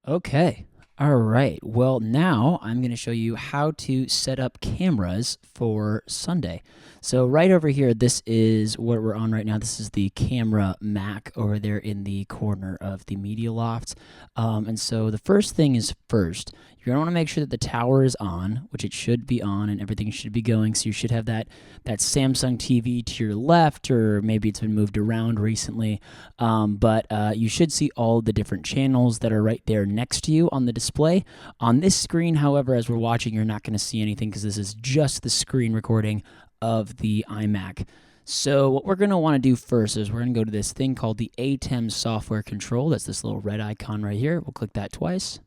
Okay. All right. Well, now I'm going to show you how to set up cameras for Sunday. So right over here, this is what we're on right now. This is the camera Mac over there in the corner of the Media Loft. And so the first thing is first, you're going to want to make sure that the tower is on, which it should be on, and everything should be going. So you should have that Samsung TV to your left, or maybe it's been moved around recently. But you should see all the different channels that are right there next to you on the display. On this screen, however, as we're watching, you're not going to see anything because this is just the screen recording of the iMac. So what we're going to want to do first is we're going to go to this thing called the ATEM software control. That's this little red icon right here. We'll click that twice.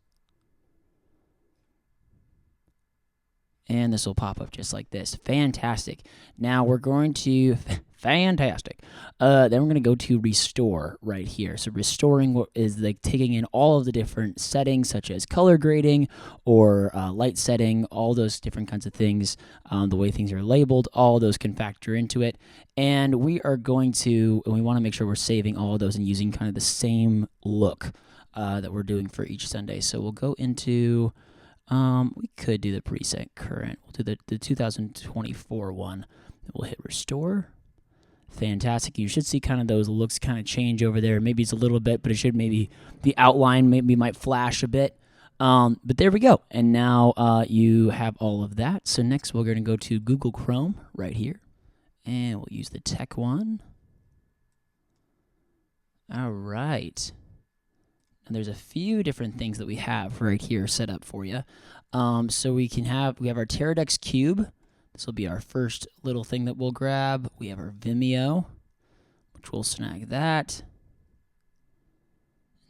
And this will pop up just like this. Fantastic. Now we're going to, fantastic. Then we're going to go to restore right here. So restoring what is like taking in all of the different settings, such as color grading or light setting, all those different kinds of things, the way things are labeled, all those can factor into it. And we are going to, and we want to make sure we're saving all of those and using kind of the same look that we're doing for each Sunday. So we'll go into, we could do the preset current. We'll do the 2024 one. We'll hit restore. Fantastic. You should see kind of those looks kind of change over there. Maybe it's a little bit, but it should maybe, the outline maybe might flash a bit. But there we go. And now you have all of that. So next we're going to go to Google Chrome right here. And we'll use the tech one. All right. And there's a few different things that we have right here set up for you. So we have our Teradek Cube. This will be our first little thing that we'll grab. We have our Vimeo, which we'll snag that.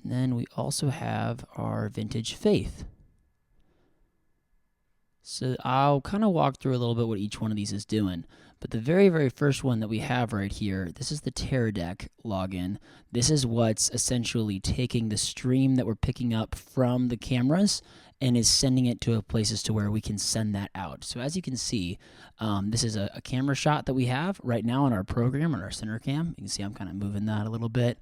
And then we also have our Vintage Faith. So I'll kind of walk through a little bit what each one of these is doing. But the very, very first one that we have right here, this is the Teradek login. This is what's essentially taking the stream that we're picking up from the cameras and is sending it to places to where we can send that out. So as you can see, this is a camera shot that we have right now in our program, on our center cam. You can see I'm kind of moving that a little bit.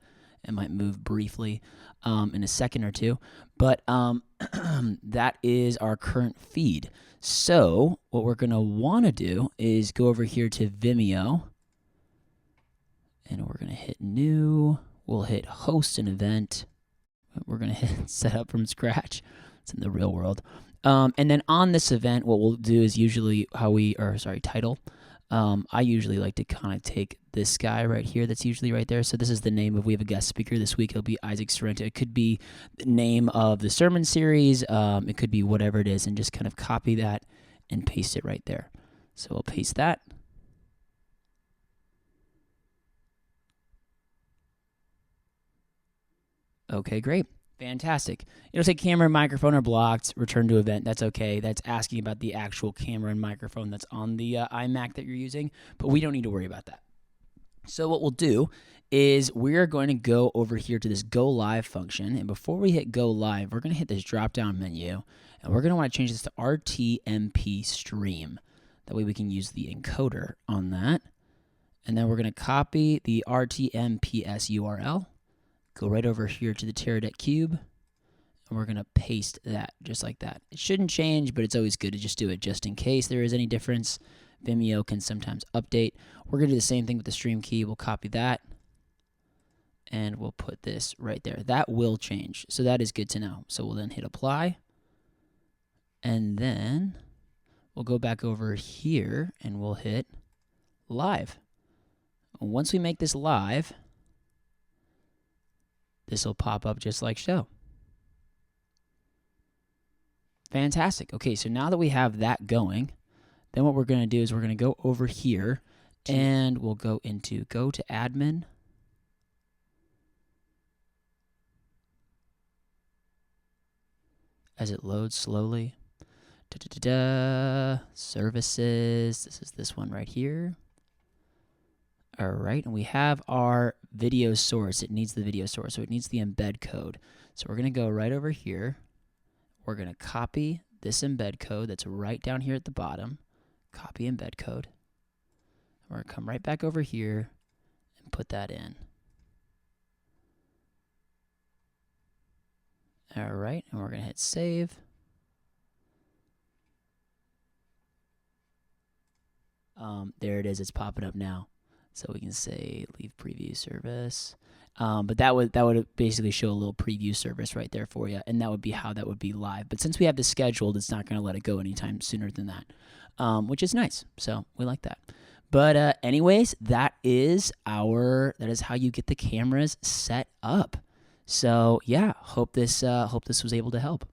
It might move briefly in a second or two. But that is our current feed. So what we're going to want to do is go over here to Vimeo. And we're going to hit new. We'll hit host an event. We're going to hit set up from scratch. It's in the real world. And then on this event, what we'll do is usually title. I usually like to kind of take this guy right here that's usually right there. So this is the name of, we have a guest speaker this week. It'll be Isaac Sorrento. It could be the name of the sermon series. It could be whatever it is, and just kind of copy that and paste it right there. So we'll paste that. Okay, great. Fantastic. It'll say camera and microphone are blocked. Return to event. That's okay. That's asking about the actual camera and microphone that's on the iMac that you're using, but we don't need to worry about that. So what we'll do is we're going to go over here to this Go Live function, and before we hit Go Live, we're going to hit this drop-down menu, and we're going to want to change this to RTMP Stream. That way we can use the encoder on that, and then we're going to copy the RTMPS URL. Go right over here to the Teradek Cube, and we're going to paste that just like that. It shouldn't change, but it's always good to just do it just in case there is any difference. Vimeo can sometimes update. We're going to do the same thing with the stream key. We'll copy that, and we'll put this right there. That will change, so that is good to know. So we'll then hit apply, and then we'll go back over here, and we'll hit live. Once we make this live, this will pop up just like so. Fantastic. Okay, so now that we have that going, then what we're going to do is we're going to go over here, and we'll go into go to admin. As it loads slowly. Services. This is this one right here. All right, and we have our video source. It needs the video source, so it needs the embed code. So we're going to go right over here. We're going to copy this embed code that's right down here at the bottom. Copy embed code. We're going to come right back over here and put that in. All right, and we're going to hit save. There it is. It's popping up now. So we can say leave preview service. But that would basically show a little preview service right there for you, and that would be how that would be live. But since we have this scheduled, it's not going to let it go anytime sooner than that, which is nice. So we like that. But anyways, that is how you get the cameras set up. So yeah, hope this was able to help.